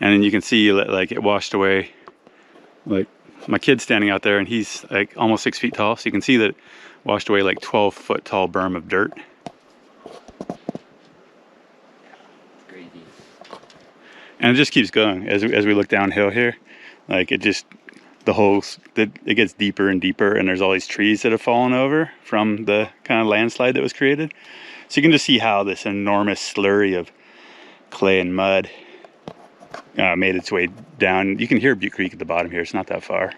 And then you can see like it washed away. Like my kid's standing out there and he's like almost 6 feet tall. So you can see that it washed away like 12-foot tall berm of dirt. Crazy. And it just keeps going as we look downhill here. Like it just, it gets deeper and deeper, and there's all these trees that have fallen over from the kind of landslide that was created. So you can just see how this enormous slurry of clay and mud made its way down. You can hear Butte Creek at the bottom here. It's not that far.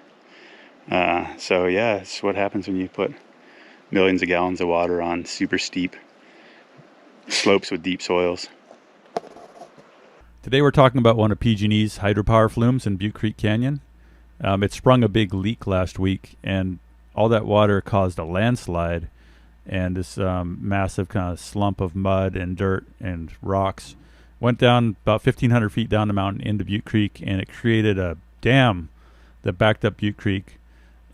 So yeah, it's what happens when you put millions of gallons of water on super steep slopes with deep soils. Today we're talking about one of PG&E's hydropower flumes in Butte Creek Canyon. It sprung a big leak last week, and all that water caused a landslide, and this massive kind of slump of mud and dirt and rocks went down about 1,500 feet down the mountain into Butte Creek, and it created a dam that backed up Butte Creek.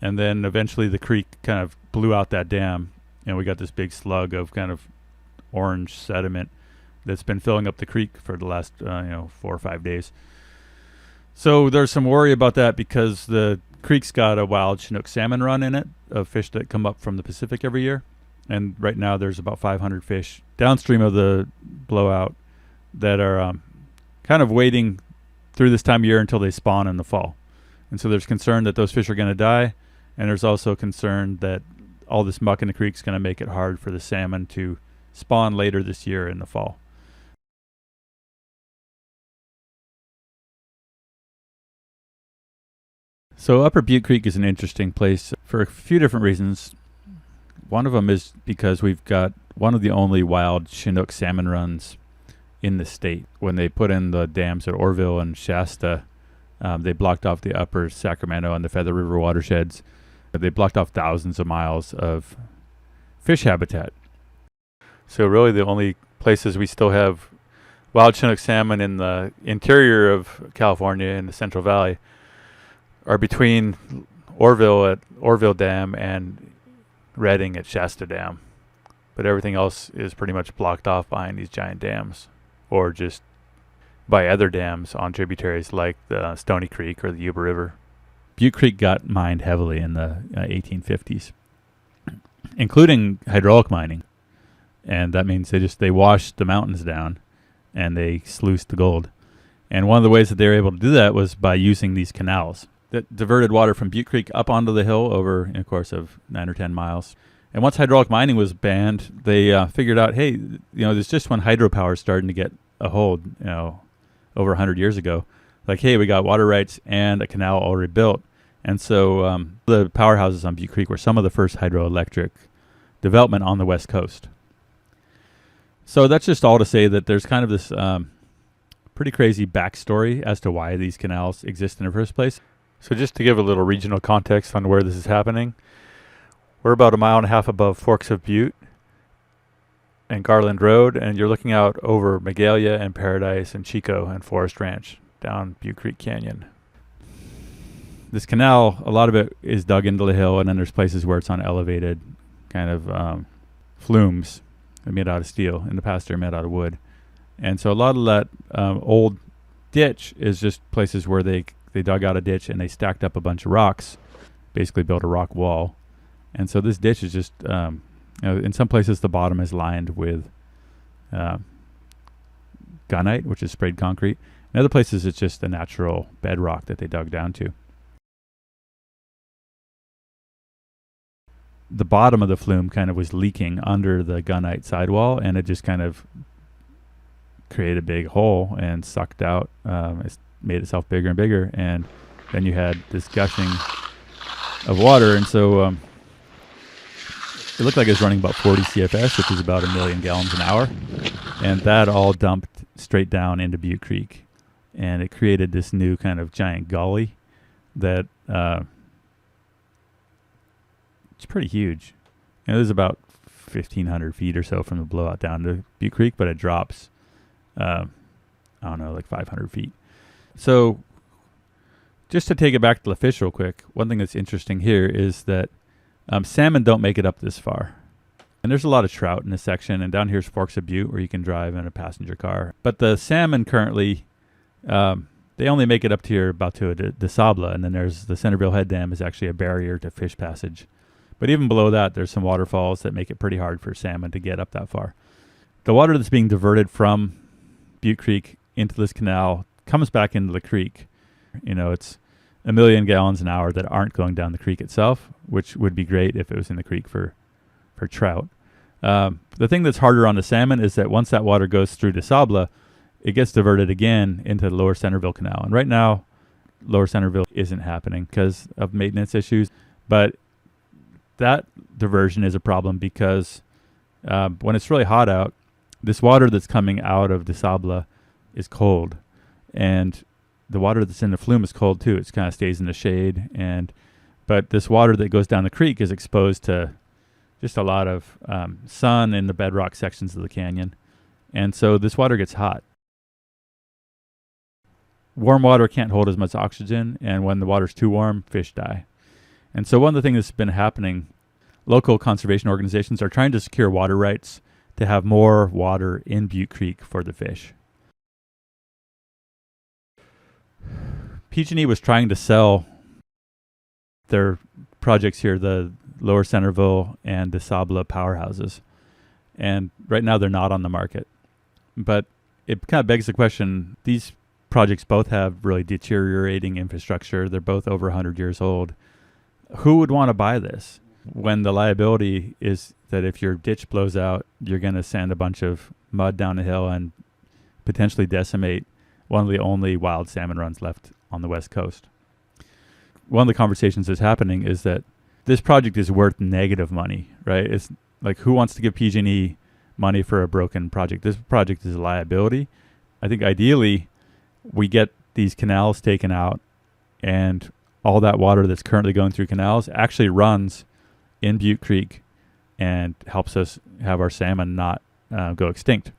And then eventually the creek kind of blew out that dam, and we got this big slug of kind of orange sediment that's been filling up the creek for the last 4 or 5 days. So there's some worry about that because the creek's got a wild Chinook salmon run in it, of fish that come up from the Pacific every year. And right now there's about 500 fish downstream of the blowout that are kind of waiting through this time of year until they spawn in the fall. And so there's concern that those fish are going to die, and there's also concern that all this muck in the creek is going to make it hard for the salmon to spawn later this year in the fall. So Upper Butte Creek is an interesting place for a few different reasons. One of them is because we've got one of the only wild Chinook salmon runs in the state. When they put in the dams at Orville and Shasta, they blocked off the upper Sacramento and the Feather River watersheds. They blocked off thousands of miles of fish habitat. So really the only places we still have wild Chinook salmon in the interior of California in the Central Valley are between Orville at Orville Dam and Redding at Shasta Dam. But everything else is pretty much blocked off behind these giant dams, or just by other dams on tributaries like the Stony Creek or the Yuba River. Butte Creek got mined heavily in the 1850s, including hydraulic mining. And that means they washed the mountains down and they sluiced the gold. And one of the ways that they were able to do that was by using these canals that diverted water from Butte Creek up onto the hill over a course of 9 or 10 miles. And once hydraulic mining was banned, they figured out, hey, there's just when hydropower starting to get a hold, over 100 years ago. Like, hey, we got water rights and a canal already built. And so the powerhouses on Butte Creek were some of the first hydroelectric development on the West Coast. So that's just all to say that there's kind of this pretty crazy backstory as to why these canals exist in the first place. So just to give a little regional context on where this is happening, we're about 1.5 miles above Forks of Butte and Garland Road, and you're looking out over Magalia and Paradise and Chico and Forest Ranch down Butte Creek Canyon. This canal, a lot of it is dug into the hill, and then there's places where it's on elevated kind of flumes made out of steel. In the past, they're made out of wood. And so a lot of that old ditch is just places where they dug out a ditch and they stacked up a bunch of rocks, basically built a rock wall. And so this ditch is just, in some places the bottom is lined with gunite, which is sprayed concrete. In other places it's just a natural bedrock that they dug down to. The bottom of the flume kind of was leaking under the gunite sidewall, and it just kind of created a big hole and sucked out. It made itself bigger and bigger, and then you had this gushing of water, and so it looked like it was running about 40 CFS, which is about 1 million gallons an hour, and that all dumped straight down into Butte Creek, and it created this new kind of giant gully that it's pretty huge. There's about 1,500 feet or so from the blowout down to Butte Creek, but it drops, like 500 feet. So just to take it back to the fish real quick, one thing that's interesting here is that salmon don't make it up this far. And there's a lot of trout in this section, and down here's Forks of Butte where you can drive in a passenger car. But the salmon currently, they're they only make it up to about to DeSabla, and then there's the Centerville Head Dam is actually a barrier to fish passage. But even below that, there's some waterfalls that make it pretty hard for salmon to get up that far. The water that's being diverted from Butte Creek into this canal comes back into the creek. It's 1 million gallons an hour that aren't going down the creek itself, which would be great if it was in the creek for trout. The thing that's harder on the salmon is that once that water goes through DeSabla, it gets diverted again into the Lower Centerville Canal. And right now, Lower Centerville isn't happening because of maintenance issues. But that diversion is a problem because when it's really hot out, this water that's coming out of DeSabla is cold. And the water that's in the flume is cold too. It kind of stays in the shade. But this water that goes down the creek is exposed to just a lot of sun in the bedrock sections of the canyon. And so this water gets hot. Warm water can't hold as much oxygen, and when the water's too warm, fish die. And so one of the things that's been happening, local conservation organizations are trying to secure water rights to have more water in Butte Creek for the fish. PG&E was trying to sell their projects here, the Lower Centerville and DeSabla powerhouses. And right now they're not on the market. But it kind of begs the question, these projects both have really deteriorating infrastructure. They're both over 100 years old. Who would want to buy this when the liability is that if your ditch blows out, you're going to send a bunch of mud down the hill and potentially decimate one of the only wild salmon runs left on the West Coast? One of the conversations that's happening is that this project is worth negative money, right? It's like, who wants to give PG&E money for a broken project? This project is a liability. I think ideally we get these canals taken out, and all that water that's currently going through canals actually runs in Butte Creek and helps us have our salmon not go extinct.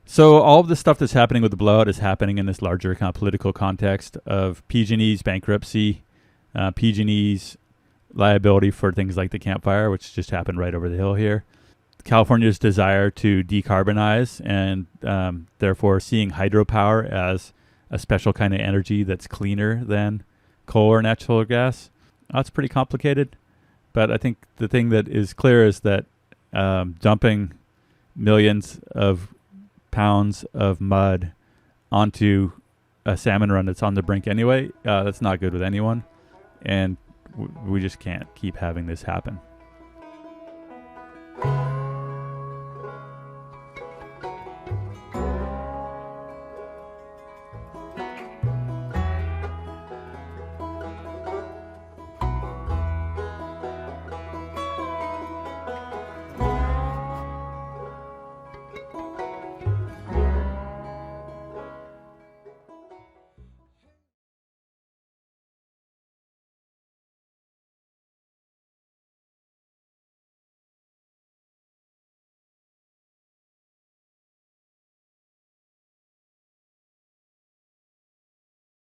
So all of the stuff that's happening with the blowout is happening in this larger kind of political context of PG&E's bankruptcy, PG&E's liability for things like the Camp Fire, which just happened right over the hill here, California's desire to decarbonize, and therefore seeing hydropower as a special kind of energy that's cleaner than coal or natural gas. That's pretty complicated, but I think the thing that is clear is that dumping millions of pounds of mud onto a salmon run that's on the brink anyway, that's not good with anyone, and we just can't keep having this happen.